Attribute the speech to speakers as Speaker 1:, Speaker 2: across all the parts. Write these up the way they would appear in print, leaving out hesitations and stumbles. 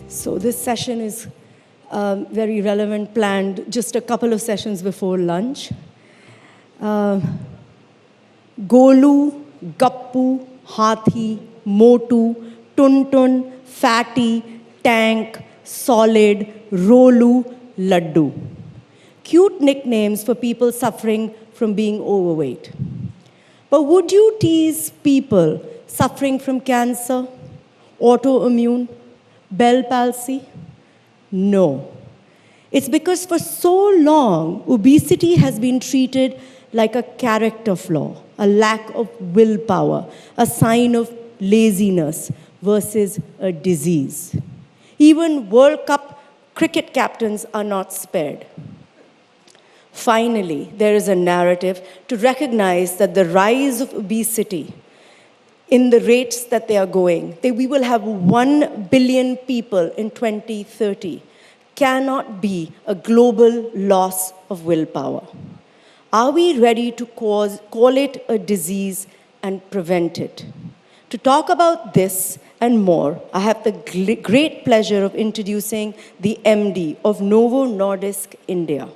Speaker 1: So this session is very relevant, planned just a couple of sessions before lunch. Golu, Gappu, Hathi, Motu, Tuntun, Fatty, Tank, Solid, Rolu, Laddu. Cute nicknames for people suffering from being overweight. But would you tease people suffering from cancer, autoimmune, Bell palsy? No. It's because for so long, obesity has been treated like a character flaw, a lack of willpower, a sign of laziness versus a disease. Even World Cup cricket captains are not spared. Finally, there is a narrative to recognize that the rise of obesity in the rates that they are going, we will have 1 billion people in 2030, cannot be a global loss of willpower. Are we ready to call it a disease and prevent it? To talk about this and more, I have the great pleasure of introducing the MD of Novo Nordisk India,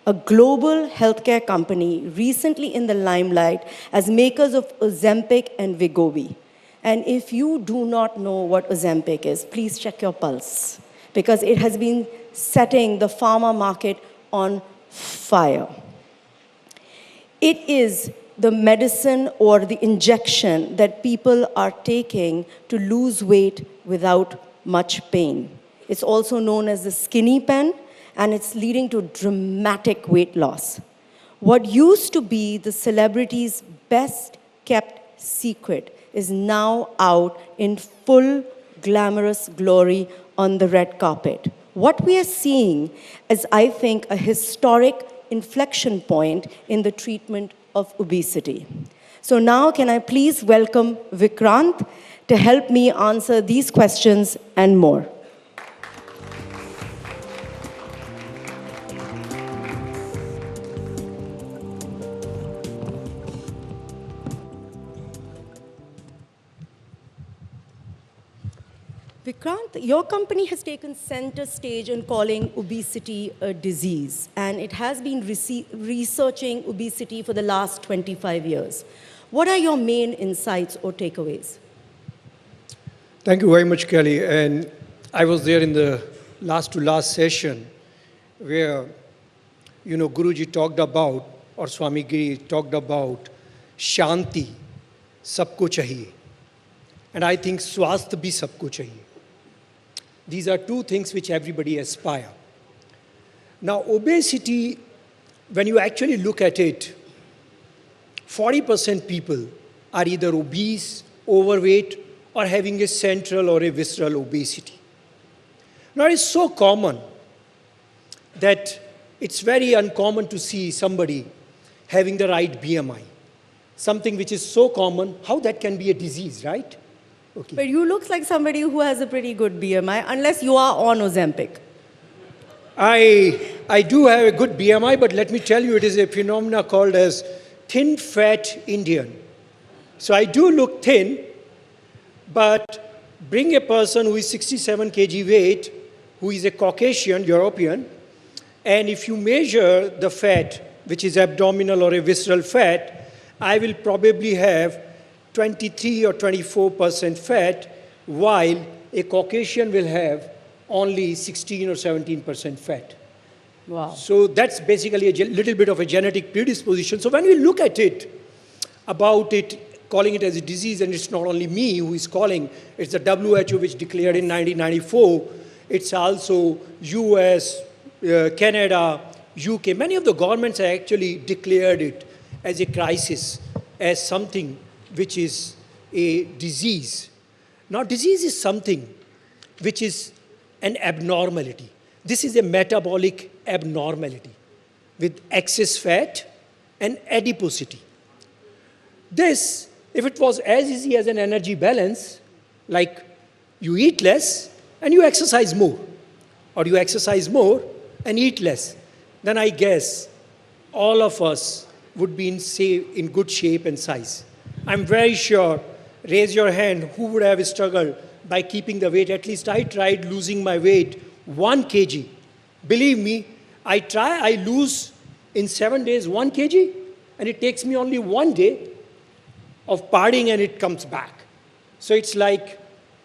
Speaker 1: a global healthcare company recently in the limelight as makers of Ozempic and Wegovy. And if you do not know what Ozempic is, please check your pulse, because it has been setting the pharma market on fire. It is the medicine or the injection that people are taking to lose weight without much pain. It's also known as the skinny pen, and it's leading to dramatic weight loss. What used to be the celebrity's best kept secret is now out in full glamorous glory on the red carpet. What we are seeing is, I think, a historic inflection point in the treatment of obesity. So now can I please welcome Vikrant to help me answer these questions and more. Vikrant, your company has taken center stage in calling obesity a disease, and it has been researching obesity for the last 25 years. What are your main insights or takeaways?
Speaker 2: Thank you very much, Kalli. And I was there in the last session where, Guruji talked about, or Swami Giri talked about, Shanti, sabko chahiye. And I think swasth bhi sabko chahiye. These are two things which everybody aspire. Now, obesity, when you actually look at it, 40% people are either obese, overweight, or having a central or a visceral obesity. Now, it's so common that it's very uncommon to see somebody having the right BMI. Something which is so common, how that can be a disease, right? Okay.
Speaker 1: But you look like somebody who has a pretty good BMI, unless you are on Ozempic.
Speaker 2: I do have a good BMI, but let me tell you, it is a phenomena called as thin fat Indian. So I do look thin, but bring a person who is 67 kg weight, who is a Caucasian, European, and if you measure the fat, which is abdominal or a visceral fat, I will probably have 23 or 24% fat, while a Caucasian will have only 16 or 17% fat.
Speaker 1: Wow.
Speaker 2: So that's basically a little bit of a genetic predisposition. So when we look at it, about it, calling it as a disease, and it's not only me who is calling, it's the WHO which declared in 1994, it's also US, Canada, UK. Many of the governments have actually declared it as a crisis, as something which is a disease. Now, disease is something which is an abnormality. This is a metabolic abnormality with excess fat and adiposity. This, if it was as easy as an energy balance, like you eat less and you exercise more, or you exercise more and eat less, then I guess all of us would be in good shape and size. I'm very sure Raise your hand, who would have struggled by keeping the weight? At least I tried losing my weight 1 kg. Believe me, I lose in 7 days 1 kg, and it takes me only 1 day of partying and it comes back. So it's like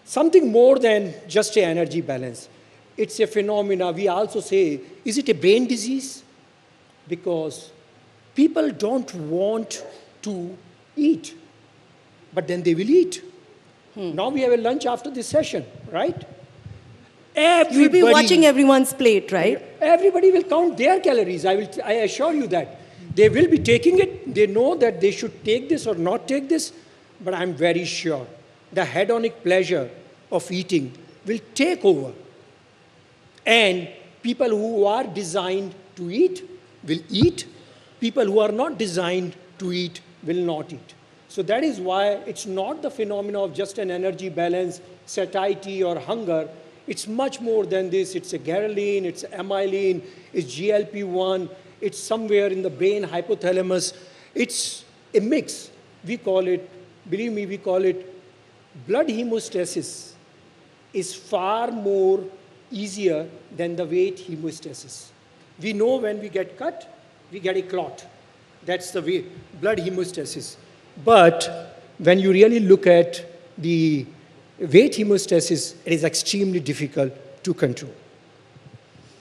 Speaker 2: something more than just an energy balance. It's a phenomena. We also say, is it a brain disease? Because people don't want to eat, but then they will eat. Now we have a lunch after this session, right?
Speaker 1: You'll be watching everyone's plate, right?
Speaker 2: Everybody will count their calories. I assure you that. They will be taking it. They know that they should take this or not take this. But I'm very sure the hedonic pleasure of eating will take over. And people who are designed to eat will eat. People who are not designed to eat will not eat. So that is why it's not the phenomena of just an energy balance, satiety or hunger. It's much more than this. It's a ghrelin, it's amylin, it's GLP-1, it's somewhere in the brain, hypothalamus. It's a mix. We call it, believe me, we call it blood hemostasis is far more easier than the weight hemostasis. We know when we get cut, we get a clot. That's the way, blood hemostasis. But when you really look at the weight hemostasis, it is extremely difficult to control.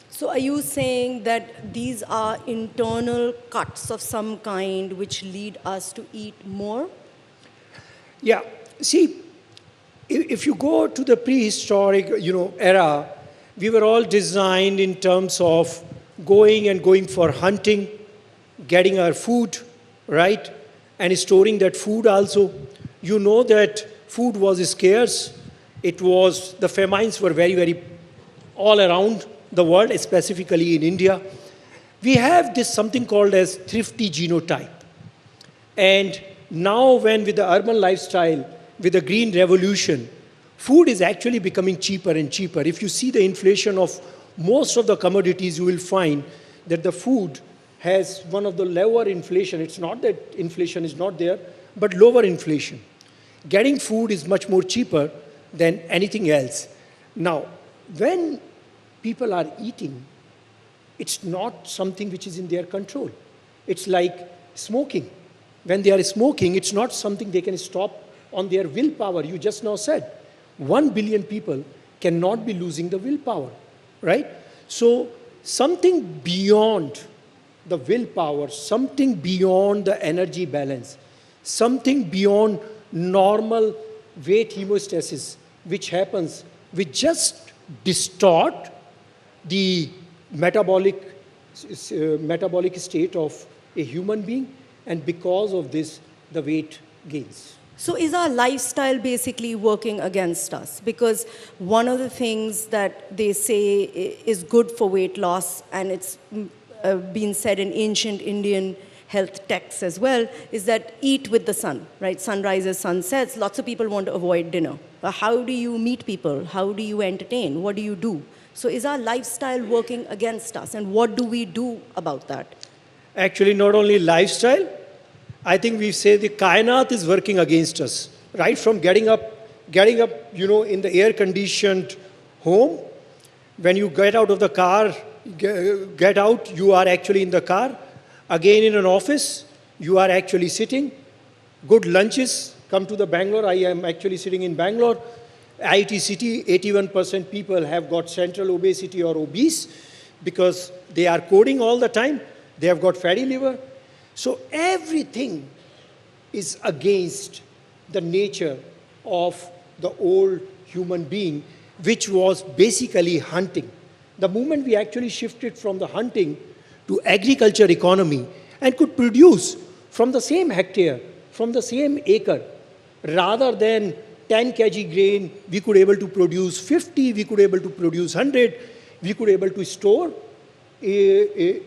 Speaker 1: So are you saying that these are internal cuts of some kind which lead us to eat more?
Speaker 2: Yeah. See, if you go to the prehistoric, era, we were all designed in terms of going for hunting, getting our food, right? And storing that food also. You know that food was scarce. The famines were very, very all around the world, specifically in India. We have this something called as thrifty genotype. And now when with the urban lifestyle, with the green revolution, food is actually becoming cheaper and cheaper. If you see the inflation of most of the commodities, you will find that the food has one of the lower inflation. It's not that inflation is not there, but lower inflation. Getting food is much more cheaper than anything else. Now, when people are eating, it's not something which is in their control. It's like smoking. When they are smoking, it's not something they can stop on their willpower. You just now said, 1 billion people cannot be losing the willpower, right? So something beyond the willpower, something beyond the energy balance, something beyond normal weight hemostasis, which happens, which just distort the metabolic state of a human being, and because of this, the weight gains.
Speaker 1: So is our lifestyle basically working against us? Because one of the things that they say is good for weight loss, and it's been said in ancient Indian health texts as well, is that eat with the sun, right? Sun rises, sun sets. Lots of people want to avoid dinner. How do you meet people? How do you entertain? What do you do? So is our lifestyle working against us? And what do we do about that?
Speaker 2: Actually, not only lifestyle, I think we say the kainat is working against us. Right from getting up, in the air-conditioned home, when you get out of the car, get out, you are actually in the car. Again, in an office, you are actually sitting. Good lunches. Come to the Bangalore. I am actually sitting in Bangalore. IT city, 81% people have got central obesity or obese because they are coding all the time. They have got fatty liver. So everything is against the nature of the old human being, which was basically hunting. The moment we actually shifted from the hunting to agriculture economy and could produce from the same hectare, from the same acre, rather than 10 kg grain, we could able to produce 50, we could able to produce 100, we could able to store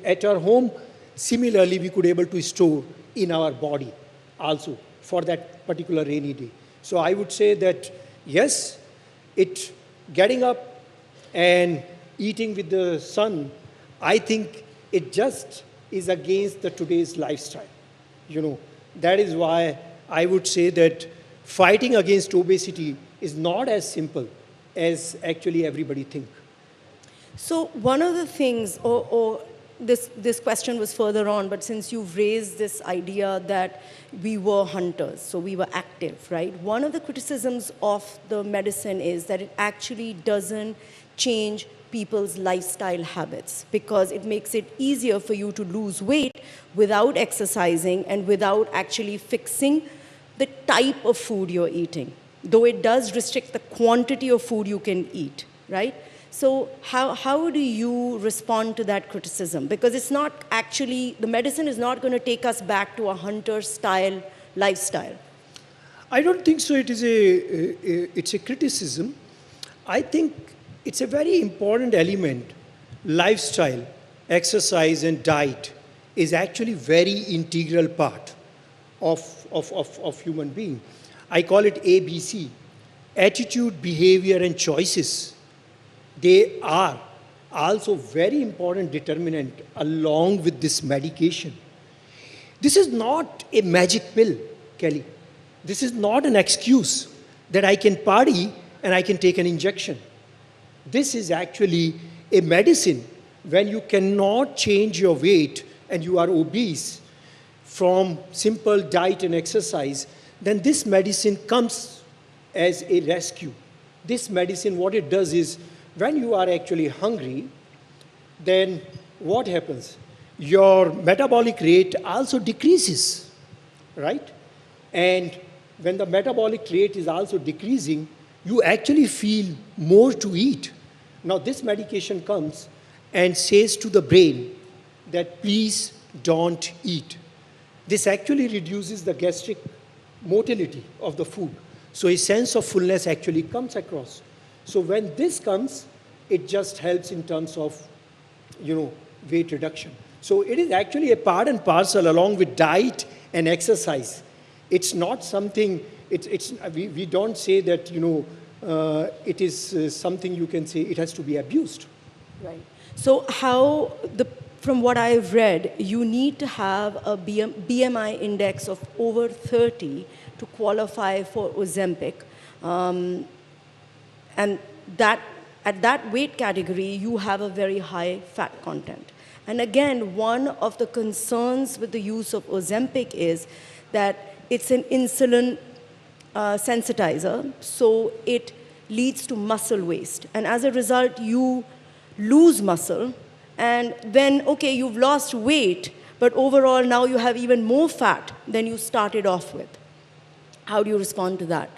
Speaker 2: at our home. Similarly, we could able to store in our body also for that particular rainy day. So I would say that, yes, getting up and eating with the sun, I think it just is against today's lifestyle. That is why I would say that fighting against obesity is not as simple as actually everybody thinks.
Speaker 1: So one of the things, or this question was further on, but since you've raised this idea that we were hunters, so we were active, right? One of the criticisms of the medicine is that it actually doesn't change people's lifestyle habits because it makes it easier for you to lose weight without exercising and without actually fixing the type of food you're eating, though it does restrict the quantity of food you can eat, right? So how do you respond to that criticism? Because it's not actually, the medicine is not going to take us back to a hunter-style lifestyle.
Speaker 2: I don't think so. It's a criticism. I think it's a very important element. Lifestyle, exercise, and diet is actually very integral part of human being. I call it ABC: attitude, behavior, and choices. They are also very important determinant along with this medication. This is not a magic pill, Kelly. This is not an excuse that I can party and I can take an injection. This is actually a medicine. When you cannot change your weight and you are obese from simple diet and exercise, then this medicine comes as a rescue. This medicine, what it does is, when you are actually hungry, then what happens? Your metabolic rate also decreases, right? And when the metabolic rate is also decreasing, you actually feel more to eat. Now this medication comes and says to the brain that please don't eat. This actually reduces the gastric motility of the food. So a sense of fullness actually comes across. So when this comes, it just helps in terms of, weight reduction. So it is actually a part and parcel along with diet and exercise. It's not something, we don't say that, it is something you can say it has to be abused.
Speaker 1: Right. So from what I've read, you need to have a BMI index of over 30 to qualify for Ozempic. And that at that weight category, you have a very high fat content. And again, one of the concerns with the use of Ozempic is that it's an insulin sensitizer, so it leads to muscle waste. And as a result, you lose muscle, and then, okay, you've lost weight, but overall now you have even more fat than you started off with. How do you respond to that?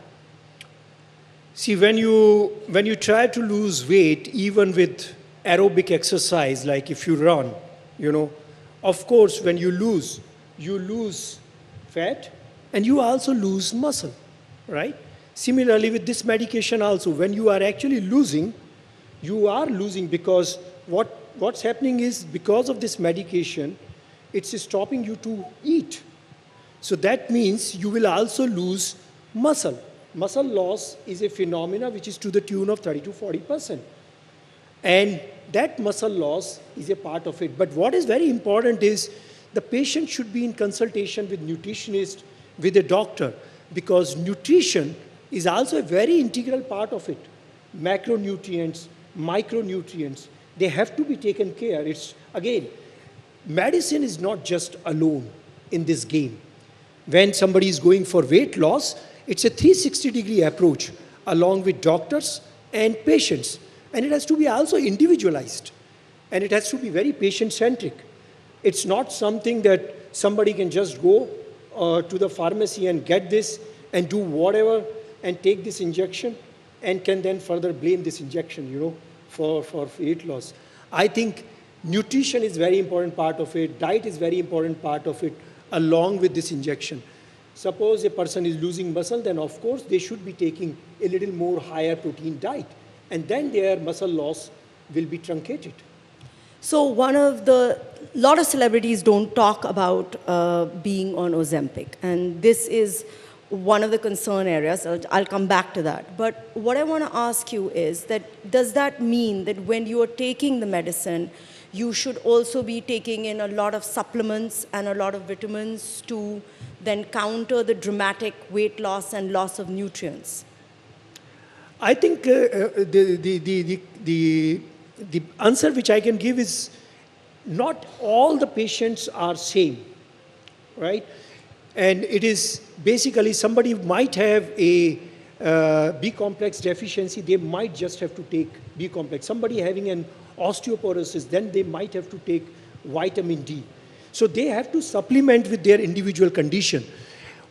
Speaker 2: See, when you try to lose weight, even with aerobic exercise, like if you run, of course, when you lose fat and you also lose muscle, right? Similarly, with this medication also, when you are actually losing, you are losing because what's happening is because of this medication, it's stopping you to eat. So that means you will also lose muscle. Muscle loss is a phenomena which is to the tune of 30 to 40%. And that muscle loss is a part of it. But what is very important is the patient should be in consultation with nutritionist, with a doctor, because nutrition is also a very integral part of it. Macronutrients, micronutrients, they have to be taken care. It's, again, medicine is not just alone in this game. When somebody is going for weight loss, it's a 360-degree approach along with doctors and patients. And it has to be also individualized. And it has to be very patient-centric. It's not something that somebody can just go to the pharmacy and get this and do whatever and take this injection and can then further blame this injection, for weight loss. I think nutrition is very important part of it. Diet is very important part of it along with this injection. Suppose a person is losing muscle, then of course they should be taking a little more higher protein diet. And then their muscle loss will be truncated.
Speaker 1: So lot of celebrities don't talk about being on Ozempic. And this is one of the concern areas. I'll come back to that. But what I want to ask you is that, does that mean that when you are taking the medicine, you should also be taking in a lot of supplements and a lot of vitamins to then counter the dramatic weight loss and loss of nutrients?
Speaker 2: I think the answer which I can give is not all the patients are same, right? And it is basically somebody might have a B complex deficiency, they might just have to take B complex. Somebody having an osteoporosis, then they might have to take vitamin D. So they have to supplement with their individual condition.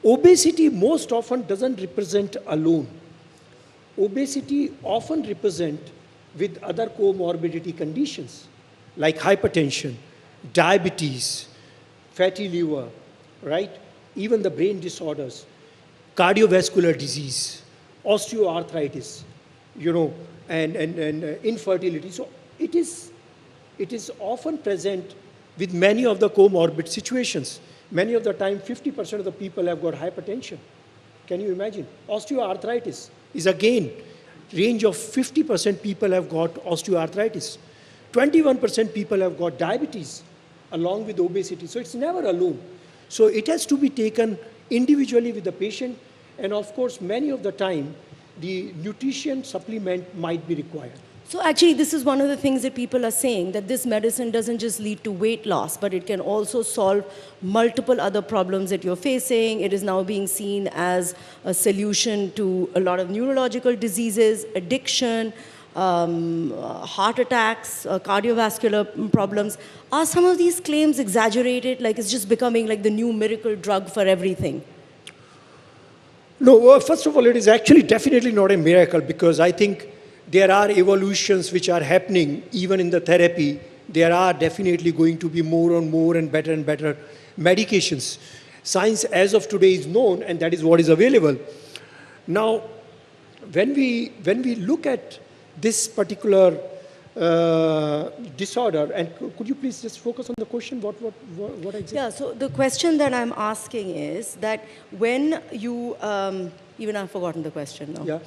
Speaker 2: Obesity most often doesn't represent alone. Obesity often represent with other comorbidity conditions like hypertension, diabetes, fatty liver, right? Even the brain disorders, cardiovascular disease, osteoarthritis, and infertility. So it is often present with many of the comorbid situations. Many of the time, 50% of the people have got hypertension. Can you imagine? Osteoarthritis is again, range of 50% people have got osteoarthritis. 21% people have got diabetes along with obesity. So it's never alone. So it has to be taken individually with the patient. And of course, many of the time, the nutrition supplement might be required.
Speaker 1: So actually, this is one of the things that people are saying, that this medicine doesn't just lead to weight loss, but it can also solve multiple other problems that you're facing. It is now being seen as a solution to a lot of neurological diseases, addiction, heart attacks, cardiovascular problems. Are some of these claims exaggerated? Like it's just becoming like the new miracle drug for everything?
Speaker 2: No, first of all, it is actually definitely not a miracle, because I think there are evolutions which are happening even in the therapy. There are definitely going to be more and better medications. Science as of today is known, and that is what is available. Now, when we look at this particular disorder, and could you please just focus on the question, what exactly?
Speaker 1: Yeah, so the question that I'm asking is that when you, even I've forgotten the question now.
Speaker 2: Yeah.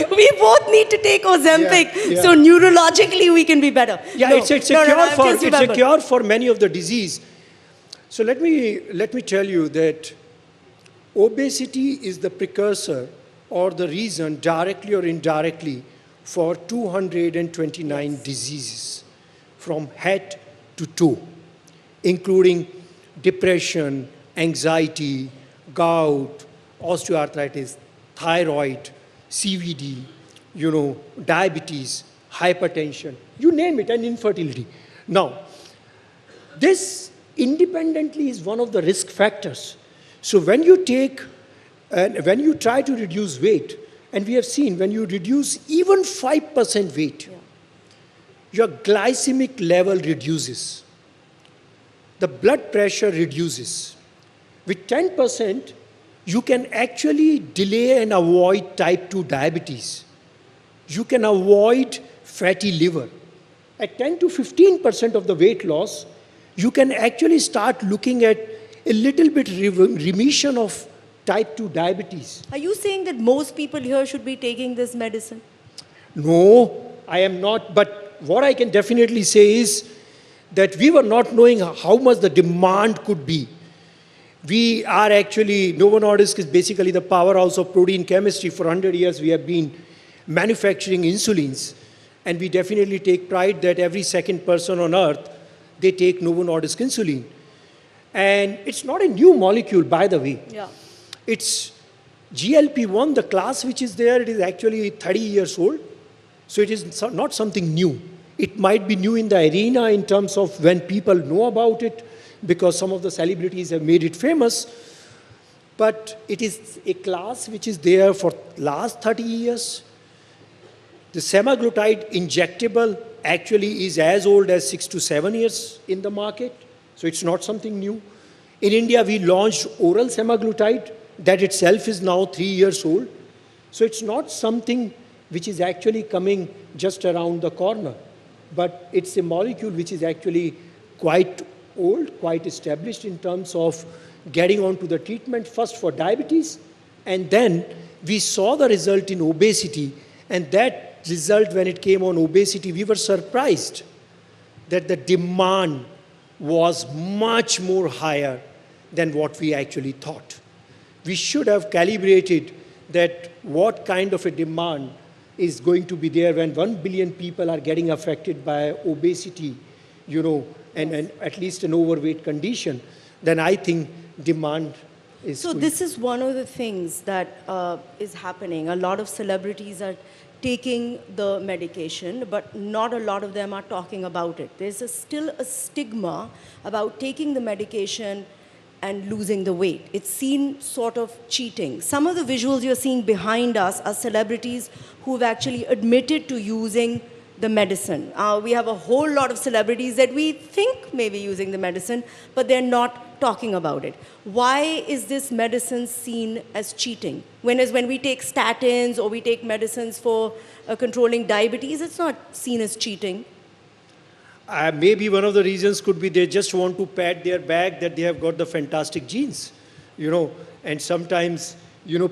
Speaker 1: We both need to take Ozempic,
Speaker 2: Yeah.
Speaker 1: so neurologically we can be better.
Speaker 2: Yeah,
Speaker 1: No,
Speaker 2: it's a cure for many of the disease. So let me tell you that obesity is the precursor or the reason, directly or indirectly, for 229 diseases from head to toe, including depression, anxiety, gout, osteoarthritis, thyroid, CVD, diabetes, hypertension, you name it, and infertility. Now, this independently is one of the risk factors. So when you try to reduce weight, and we have seen when you reduce even 5% weight, your glycemic level reduces. The blood pressure reduces. With 10%, you can actually delay and avoid type 2 diabetes. You can avoid fatty liver. At 10 to 15% of the weight loss, you can actually start looking at a little bit remission of type 2 diabetes.
Speaker 1: Are you saying that most people here should be taking this medicine?
Speaker 2: No, I am not. But what I can definitely say is that we were not knowing how much the demand could be. We are actually, Novo Nordisk is basically the powerhouse of protein chemistry. For 100 years, we have been manufacturing insulins. And we definitely take pride that every second person on earth, they take Novo Nordisk insulin. And it's not a new molecule, by the way.
Speaker 1: Yeah.
Speaker 2: It's GLP-1, the class which is there, it is actually 30 years old. So it is not something new. It might be new in the arena in terms of when people know about it, because some of the celebrities have made it famous. But it is a class which is there for last 30 years. The semaglutide injectable actually is as old as 6 to 7 years in the market. So it's not something new. In India, we launched oral semaglutide. That itself is now 3 years old. So it's not something which is actually coming just around the corner. But it's a molecule which is actually quite old, quite established in terms of getting onto the treatment, first for diabetes, and then we saw the result in obesity, and that result, when it came on obesity, we were surprised that the demand was much more higher than what we actually thought. We should have calibrated that what kind of a demand is going to be there when 1 billion people are getting affected by obesity, and at least an overweight condition, then I think demand is...
Speaker 1: So this is one of the things that is happening. A lot of celebrities are taking the medication, but not a lot of them are talking about it. There's still a stigma about taking the medication and losing the weight. It's seen sort of cheating. Some of the visuals you're seeing behind us are celebrities who've actually admitted to using the medicine. We have a whole lot of celebrities that we think may be using the medicine, but they're not talking about it. Why is this medicine seen as cheating? When we take statins or we take medicines for controlling diabetes, it's not seen as cheating.
Speaker 2: Maybe one of the reasons could be they just want to pat their back that they have got the fantastic genes, and sometimes,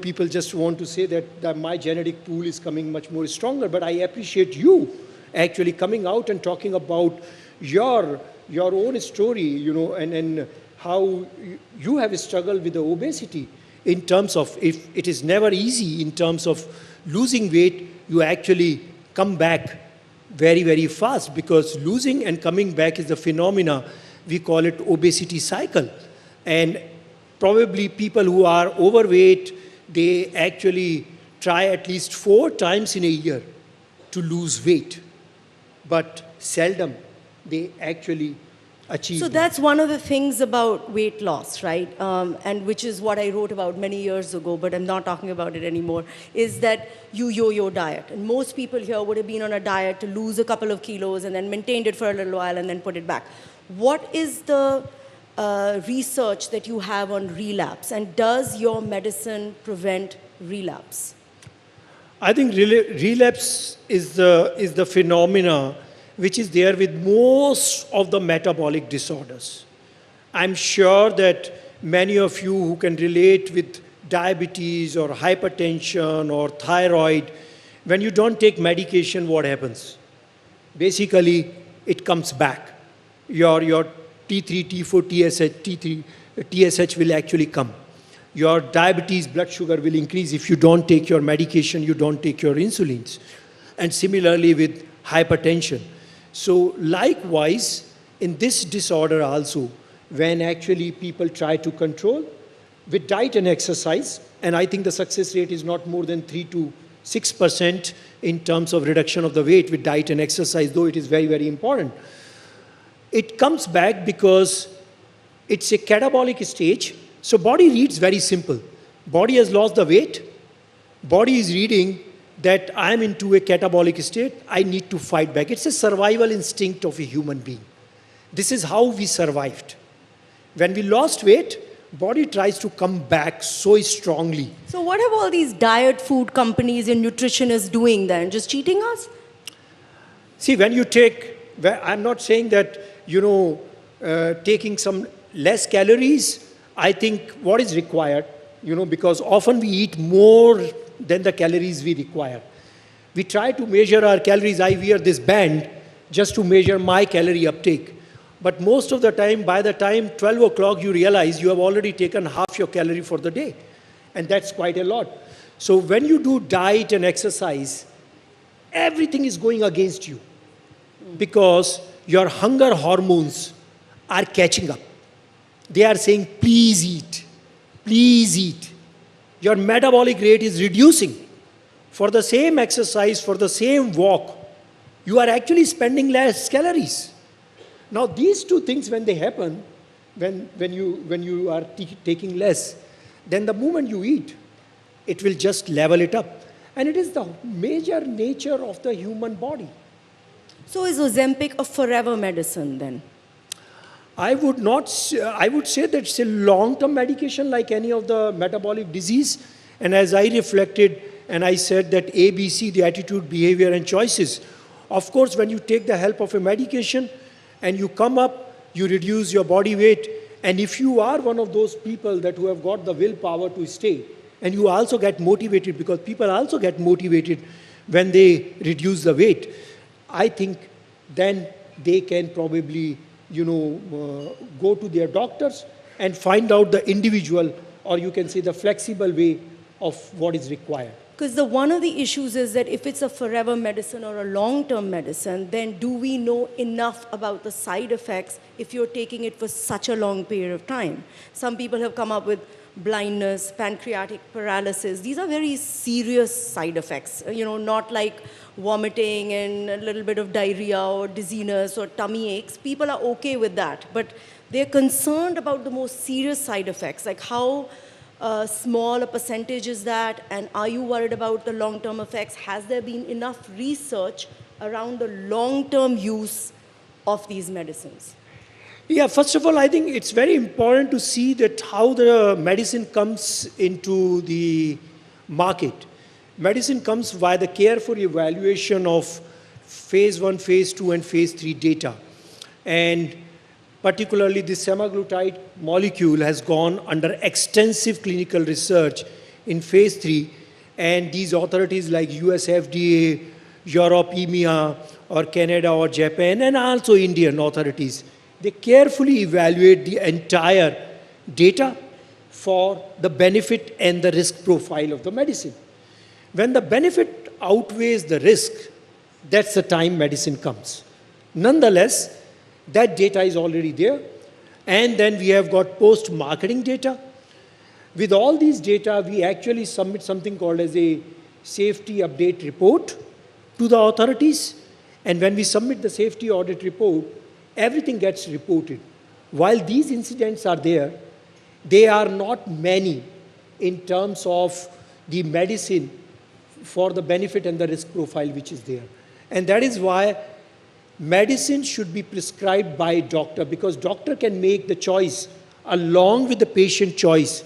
Speaker 2: people just want to say that my genetic pool is coming much more stronger. But I appreciate you actually coming out and talking about your own story, and how you have struggled with the obesity in terms of, if it is never easy in terms of losing weight, you actually come back very, very fast, because losing and coming back is the phenomena, we call it obesity cycle. And probably people who are overweight, they actually try at least 4 times in a year to lose weight, but seldom they actually achieve.
Speaker 1: So that's one of the things about weight loss, right? And which is what I wrote about many years ago, but I'm not talking about it anymore, is that you yo-yo diet. And most people here would have been on a diet to lose a couple of kilos and then maintained it for a little while and then put it back. What is the research that you have on relapse? And does your medicine prevent relapse?
Speaker 2: I think relapse is the phenomena which is there with most of the metabolic disorders. I'm sure that many of you who can relate with diabetes or hypertension or thyroid, when you don't take medication, what happens? Basically, it comes back. Your T3, T4, TSH will actually come. Your diabetes blood sugar will increase if you don't take your medication, you don't take your insulins. And similarly with hypertension. So likewise, in this disorder also, when actually people try to control with diet and exercise, and I think the success rate is not more than 3 to 6% in terms of reduction of the weight with diet and exercise, though it is very, very important. It comes back because it's a catabolic stage. So body reads very simple. Body has lost the weight. Body is reading that I'm into a catabolic state, I need to fight back. It's a survival instinct of a human being. This is how we survived. When we lost weight, body tries to come back so strongly.
Speaker 1: So what have all these diet food companies and nutritionists doing then? Just cheating us?
Speaker 2: See, when you I'm not saying that, taking some less calories, I think what is required, because often we eat more than the calories we require. We try to measure our calories. I wear this band just to measure my calorie uptake. But most of the time, by the time 12 o'clock, you realize you have already taken half your calorie for the day. And that's quite a lot. So when you do diet and exercise, everything is going against you because your hunger hormones are catching up. They are saying, please eat, please eat. Your metabolic rate is reducing. For the same exercise, for the same walk, you are actually spending less calories. Now these two things, when they happen, when you are taking less, then the moment you eat, it will just level it up. And it is the major nature of the human body.
Speaker 1: So is Ozempic a forever medicine then?
Speaker 2: I would say that it's a long-term medication like any of the metabolic disease. And as I reflected and I said that ABC, the attitude, behavior and choices. Of course, when you take the help of a medication and you come up, you reduce your body weight. And if you are one of those people that who have got the willpower to stay, and you also get motivated, because people also get motivated when they reduce the weight, I think then they can probably, go to their doctors and find out the individual, or you can say the flexible way of what is required.
Speaker 1: Because one of the issues is that if it's a forever medicine or a long-term medicine, then do we know enough about the side effects if you're taking it for such a long period of time? Some people have come up with blindness, pancreatic paralysis. These are very serious side effects, not like vomiting and a little bit of diarrhea or dizziness or tummy aches. People are okay with that, but they're concerned about the most serious side effects, like how small a percentage is that, and are you worried about the long-term effects? Has there been enough research around the long-term use of these medicines?
Speaker 2: Yeah, first of all, I think it's very important to see that how the medicine comes into the market. Medicine comes via the careful evaluation of phase 1, phase 2, and phase 3 data. And particularly the semaglutide molecule has gone under extensive clinical research in phase 3, and these authorities like US FDA, Europe, EMEA, or Canada or Japan, and also Indian authorities, they carefully evaluate the entire data for the benefit and the risk profile of the medicine. When the benefit outweighs the risk, that's the time medicine comes. Nonetheless, that data is already there. And then we have got post-marketing data. With all these data, we actually submit something called as a safety update report to the authorities. And when we submit the safety audit report, everything gets reported. While these incidents are there, they are not many in terms of the medicine for the benefit and the risk profile which is there. And that is why medicine should be prescribed by a doctor, because doctor can make the choice along with the patient choice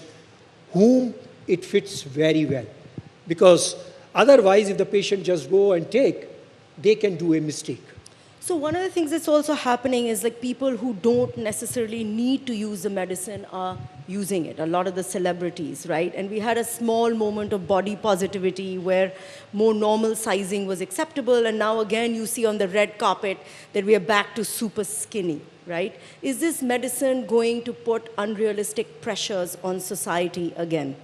Speaker 2: whom it fits very well. Because otherwise, if the patient just go and take, they can do a mistake.
Speaker 1: So one of the things that's also happening is like people who don't necessarily need to use the medicine are using it. A lot of the celebrities, right? And we had a small moment of body positivity where more normal sizing was acceptable. And now again, you see on the red carpet that we are back to super skinny, right? Is this medicine going to put unrealistic pressures on society again?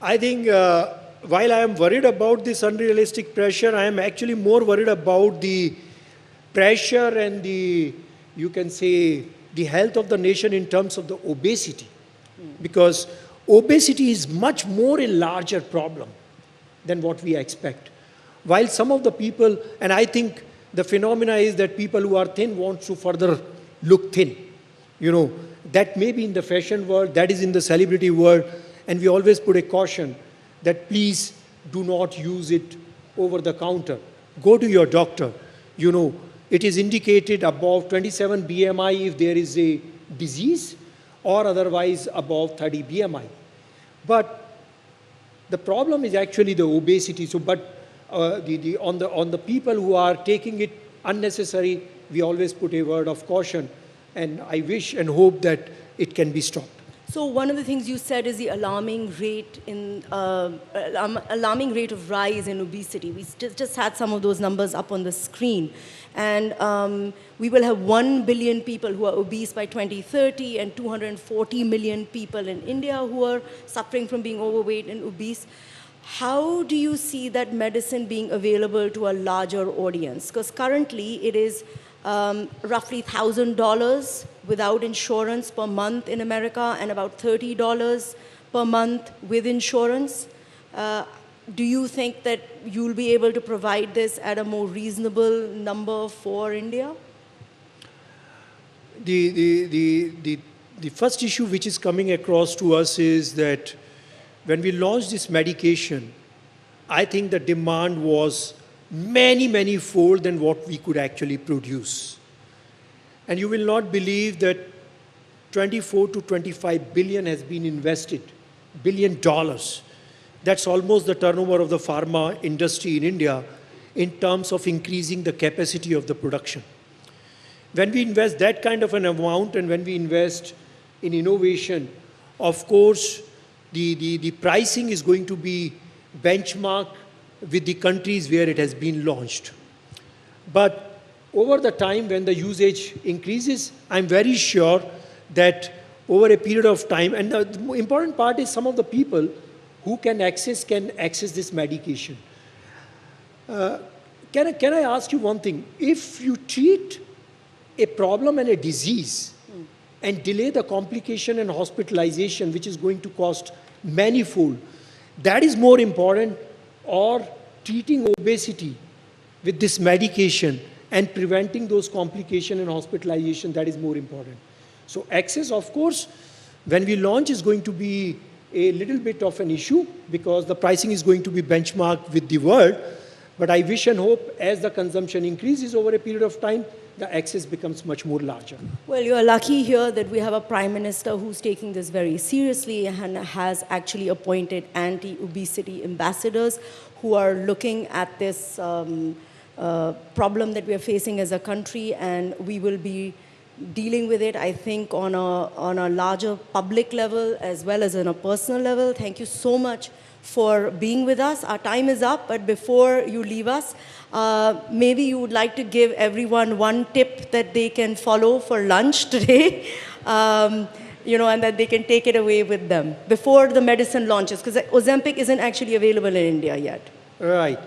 Speaker 2: I think while I am worried about this unrealistic pressure, I am actually more worried about the pressure and you can say, the health of the nation in terms of the obesity. Because obesity is much more a larger problem than what we expect. While some of the people, and I think the phenomena is that people who are thin want to further look thin. That may be in the fashion world, that is in the celebrity world, and we always put a caution that please do not use it over the counter. Go to your doctor. It is indicated above 27 BMI if there is a disease, or otherwise above 30 BMI. But the problem is actually the obesity. So, but on the people who are taking it unnecessary, we always put a word of caution, and I wish and hope that it can be stopped.
Speaker 1: So one of the things you said is the alarming rate of rise in obesity. We just had some of those numbers up on the screen. And we will have 1 billion people who are obese by 2030 and 240 million people in India who are suffering from being overweight and obese. How do you see that medicine being available to a larger audience? Because currently it is roughly $1,000 without insurance per month in America and about $30 per month with insurance. Do you think that you'll be able to provide this at a more reasonable number for India?
Speaker 2: The first issue which is coming across to us is that when we launched this medication, I think the demand was many fold than what we could actually produce. And you will not believe that 24 to 25 billion has been invested, $1 billion. That's almost the turnover of the pharma industry in India in terms of increasing the capacity of the production. When we invest that kind of an amount and when we invest in innovation, of course, the pricing is going to be benchmarked with the countries where it has been launched. But over the time when the usage increases, I'm very sure that over a period of time, and the important part is some of the people who can access this medication. Can I ask you one thing? If you treat a problem and a disease and delay the complication and hospitalization, which is going to cost manifold, that is more important, or treating obesity with this medication and preventing those complications and hospitalization, that is more important. So access, of course, when we launch is going to be a little bit of an issue because the pricing is going to be benchmarked with the world. But I wish and hope as the consumption increases over a period of time, the access becomes much more larger.
Speaker 1: Well, you're lucky here that we have a prime minister who's taking this very seriously and has actually appointed anti-obesity ambassadors who are looking at this problem that we are facing as a country, and we will be dealing with it, I think, on a larger public level as well as on a personal level. Thank you so much for being with us. Our time is up, but before you leave us, maybe you would like to give everyone one tip that they can follow for lunch today, and that they can take it away with them before the medicine launches, because Ozempic isn't actually available in India yet.
Speaker 2: Right.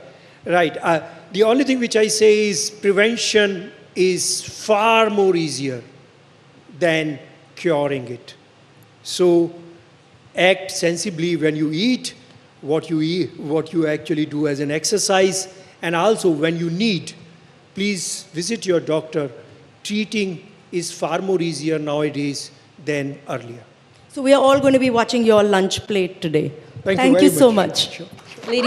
Speaker 2: The only thing which I say is prevention is far more easier than curing it. So act sensibly when you eat, what you actually do as an exercise, and also when you need, please visit your doctor. Treating is far more easier nowadays than earlier.
Speaker 1: So we are all going to be watching your lunch plate today.
Speaker 2: Thank you
Speaker 1: so much.
Speaker 2: Sure.